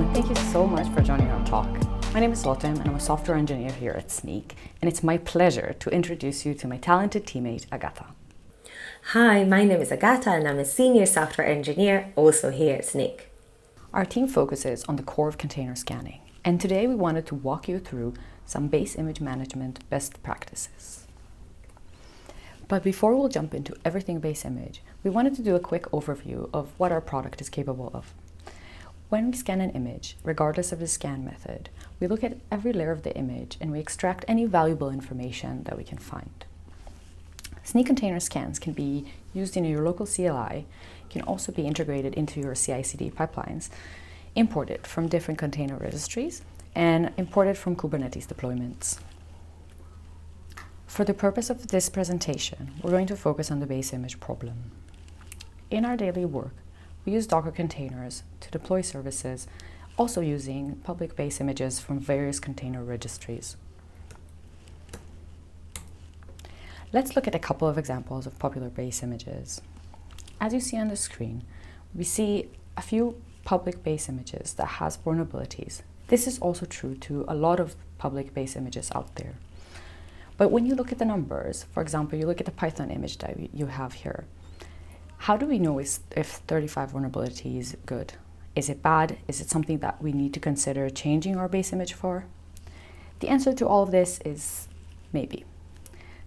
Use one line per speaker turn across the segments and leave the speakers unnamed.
everyone, thank you so much for joining our talk. My name is Rotem and I'm a software engineer here at Snyk, and it's my pleasure to introduce you to my talented teammate Agata.
Hi, my name is Agata and I'm a senior software engineer also here at Snyk.
Our team focuses on the core of container scanning, and today we wanted to walk you through some base image management best practices. But before we'll jump into everything base image, we wanted to do a quick overview of what our product is capable of. When we scan an image, regardless of the scan method, we look at every layer of the image and we extract any valuable information that we can find. Snyk container scans can be used in your local CLI, can also be integrated into your CI/CD pipelines, imported from different container registries, and imported from Kubernetes deployments. For the purpose of this presentation, we're going to focus on the base image problem. In our daily work, we use Docker containers to deploy services, also using public base images from various container registries. Let's look at a couple of examples of popular base images. As you see on the screen, we see a few public base images that has vulnerabilities. This is also true to a lot of public base images out there. But when you look at the numbers, for example, you look at the Python image that you have here, how do we know if 35 vulnerability is good? Is it bad? Is it something that we need to consider changing our base image for? The answer to all of this is maybe.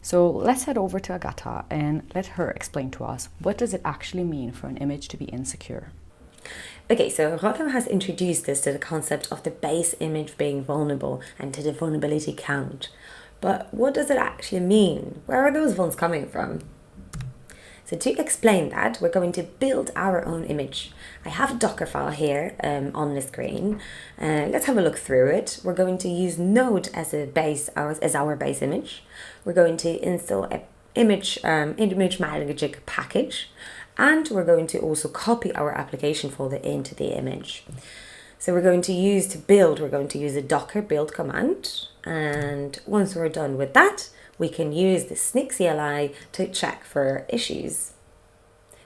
So let's head over to Agata and let her explain to us, what does it actually mean for an image to be insecure?
Okay, so Rotem has introduced us to the concept of the base image being vulnerable and to the vulnerability count. But what does it actually mean? Where are those vulns coming from? So to explain that, we're going to build our own image. I have a Docker file here on the screen. Let's have a look through it. We're going to use Node as our base image. We're going to install an image magic package, and we're going to also copy our application folder into the image. So we're going to use a Docker build command, and once we're done with that, we can use the Snyk CLI to check for issues.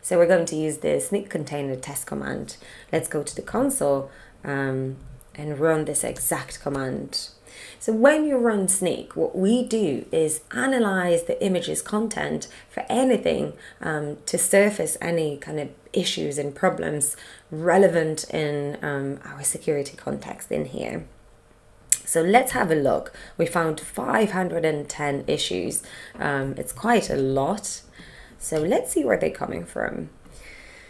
So we're going to use the Snyk container test command. Let's go to the console and run this exact command. So when you run Snyk, what we do is analyze the image's content for anything to surface any kind of issues and problems relevant in our security context in here. So let's have a look. We found 510 issues. It's quite a lot. So let's see where they're coming from.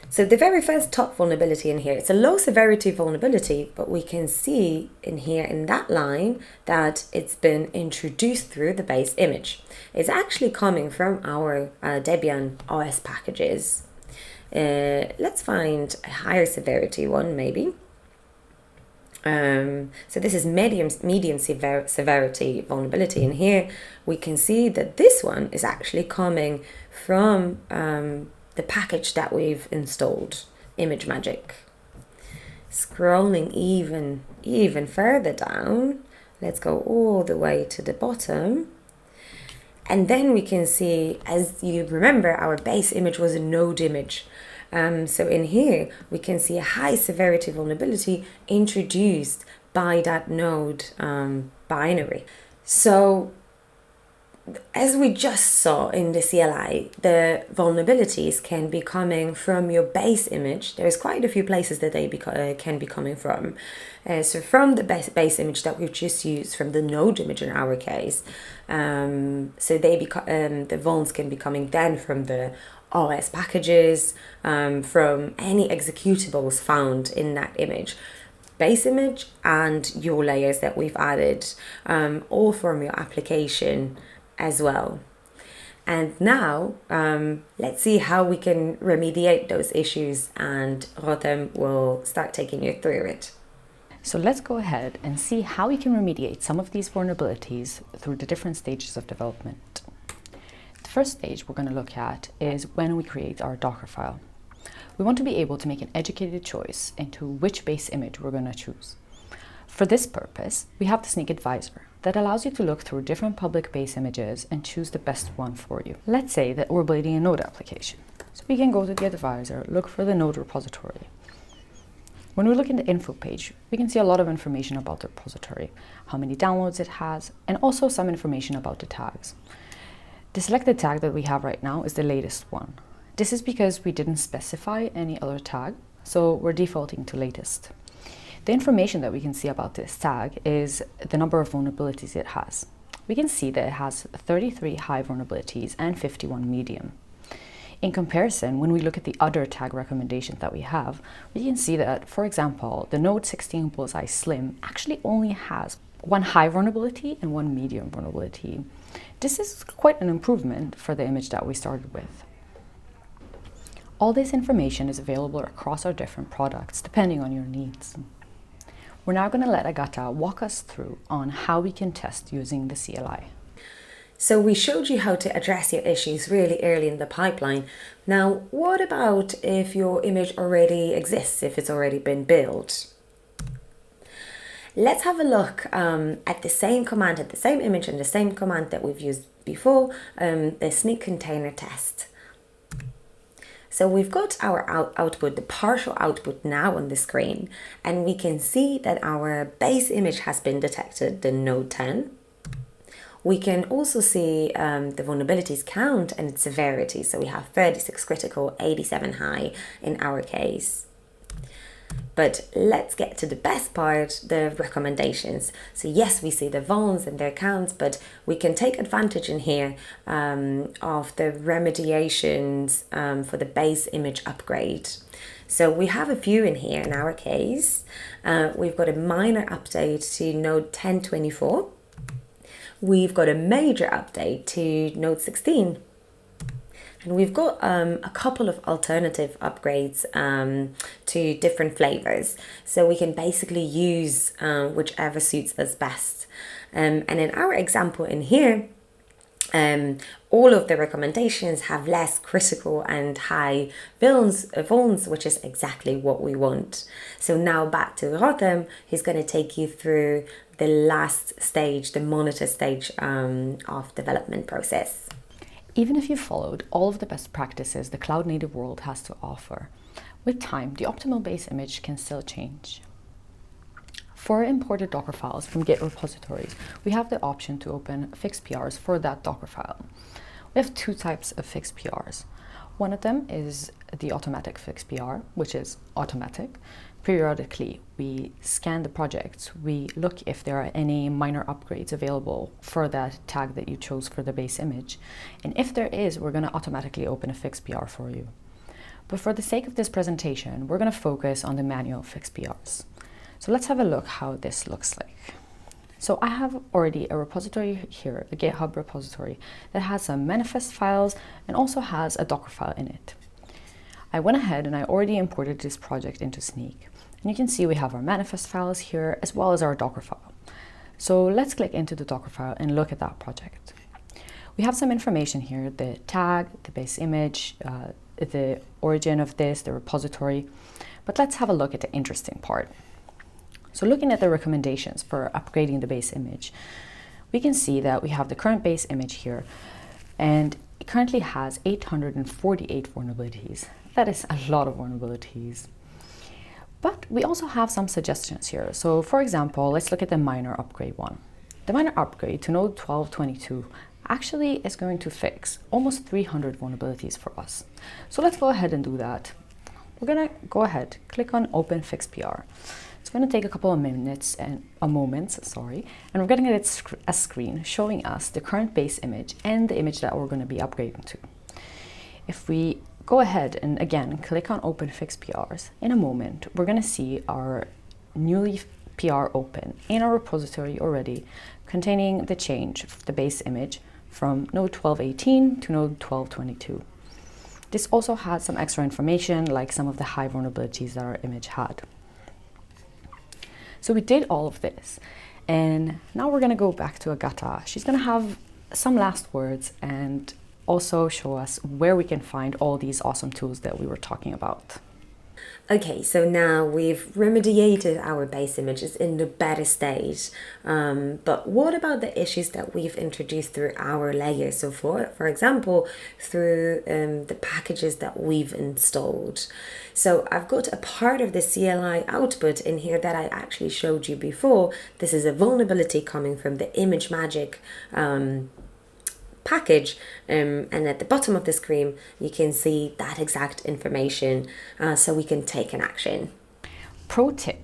So the very first top vulnerability in here, it's a low severity vulnerability, but we can see in here in that line that it's been introduced through the base image. It's actually coming from our Debian OS packages. Let's find a higher severity one maybe. So this is medium severity vulnerability, and here we can see that this one is actually coming from the package that we've installed, ImageMagick. Scrolling even further down, let's go all the way to the bottom, and then we can see, as you remember, our base image was a Node image. So in here, we can see a high severity vulnerability introduced by that Node binary. So as we just saw in the CLI, the vulnerabilities can be coming from your base image. There's quite a few places that they can be coming from. So from the base image that we've just used, from the Node image in our case, so the vulns can be coming then from the OS packages, from any executables found in that image, base image, and your layers that we've added, or from your application as well. And now let's see how we can remediate those issues, and Rotem will start taking you through it.
So let's go ahead and see how we can remediate some of these vulnerabilities through the different stages of development. The first stage we're going to look at is when we create our Docker file. We want to be able to make an educated choice into which base image we're going to choose. For this purpose, we have the Snyk Advisor that allows you to look through different public base images and choose the best one for you. Let's say that we're building a Node application. So we can go to the Advisor, look for the Node repository. When we look in the info page, we can see a lot of information about the repository, how many downloads it has, and also some information about the tags. The selected tag that we have right now is the latest one. This is because we didn't specify any other tag, so we're defaulting to latest. The information that we can see about this tag is the number of vulnerabilities it has. We can see that it has 33 high vulnerabilities and 51 medium. In comparison, when we look at the other tag recommendations that we have, we can see that, for example, the Node 16 Bullseye Slim actually only has one high vulnerability and one medium vulnerability. This is quite an improvement for the image that we started with. All this information is available across our different products, depending on your needs. We're now going to let Agata walk us through on how we can test using the CLI.
So we showed you how to address your issues really early in the pipeline. Now, what about if your image already exists, if it's already been built? Let's have a look at the same command, at the same image and the same command that we've used before, the Snyk container test. So we've got our output, the partial output now on the screen, and we can see that our base image has been detected, the Node 10. We can also see the vulnerabilities count and its severity. So we have 36 critical, 87 high in our case. But let's get to the best part, the recommendations. So yes, we see the vulns and their counts, but we can take advantage in here of the remediations for the base image upgrade. So we have a few in here in our case. We've got a minor update to Node 1024. We've got a major update to Node 16. And we've got a couple of alternative upgrades to different flavors. So we can basically use whichever suits us best. And in our example in here, all of the recommendations have less critical and high vulns, which is exactly what we want. So now back to Rotem, who's going to take you through the last stage, the monitor stage of development process.
Even if you followed all of the best practices the cloud-native world has to offer, with time, the optimal base image can still change. For imported Docker files from Git repositories, we have the option to open fixed PRs for that Docker file. We have two types of fixed PRs. One of them is the automatic fixed PR, which is automatic. Periodically, we scan the projects, we look if there are any minor upgrades available for that tag that you chose for the base image. And if there is, we're going to automatically open a fixed PR for you. But for the sake of this presentation, we're going to focus on the manual fixed PRs. So let's have a look how this looks like. So I have already a repository here, a GitHub repository, that has some manifest files and also has a Docker file in it. I went ahead and I already imported this project into Snyk. And you can see we have our manifest files here as well as our Docker file. So let's click into the Docker file and look at that project. We have some information here, the tag, the base image, the origin of this, the repository. But let's have a look at the interesting part. So looking at the recommendations for upgrading the base image, we can see that we have the current base image here, and it currently has 848 vulnerabilities. That is a lot of vulnerabilities. But we also have some suggestions here. So for example, let's look at the minor upgrade one. The minor upgrade to Node 1222 actually is going to fix almost 300 vulnerabilities for us. So let's go ahead and do that. We're gonna go ahead, click on Open Fix PR. It's going to take a couple of minutes and moments, and we're going to get a screen showing us the current base image and the image that we're going to be upgrading to. If we go ahead and again click on Open Fix PRs, in a moment we're going to see our newly PR open in our repository already, containing the change of the base image from Node 1218 to Node 1222. This also has some extra information, like some of the high vulnerabilities that our image had. So we did all of this, and now we're going to go back to Agata. She's going to have some last words and also show us where we can find all these awesome tools that we were talking about.
Okay, so now we've remediated our base images in the better state. But what about the issues that we've introduced through our layers? So for example, through the packages that we've installed. So I've got a part of the CLI output in here that I actually showed you before. This is a vulnerability coming from the ImageMagick package, and at the bottom of the screen you can see that exact information, so we can take an action.
Pro tip: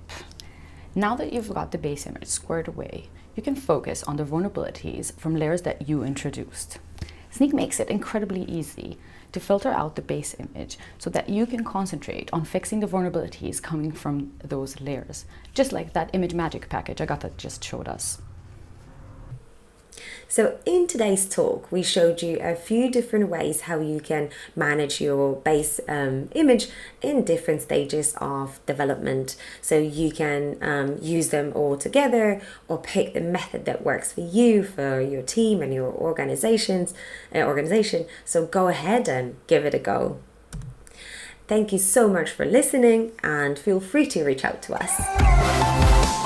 now that you've got the base image squared away, you can focus on the vulnerabilities from layers that you introduced. Snyk makes it incredibly easy to filter out the base image so that you can concentrate on fixing the vulnerabilities coming from those layers, just like that ImageMagick package Agatha just showed us.
So in today's talk, we showed you a few different ways how you can manage your base image in different stages of development. So you can use them all together, or pick the method that works for you, for your team and your organization. So go ahead and give it a go. Thank you so much for listening, and feel free to reach out to us.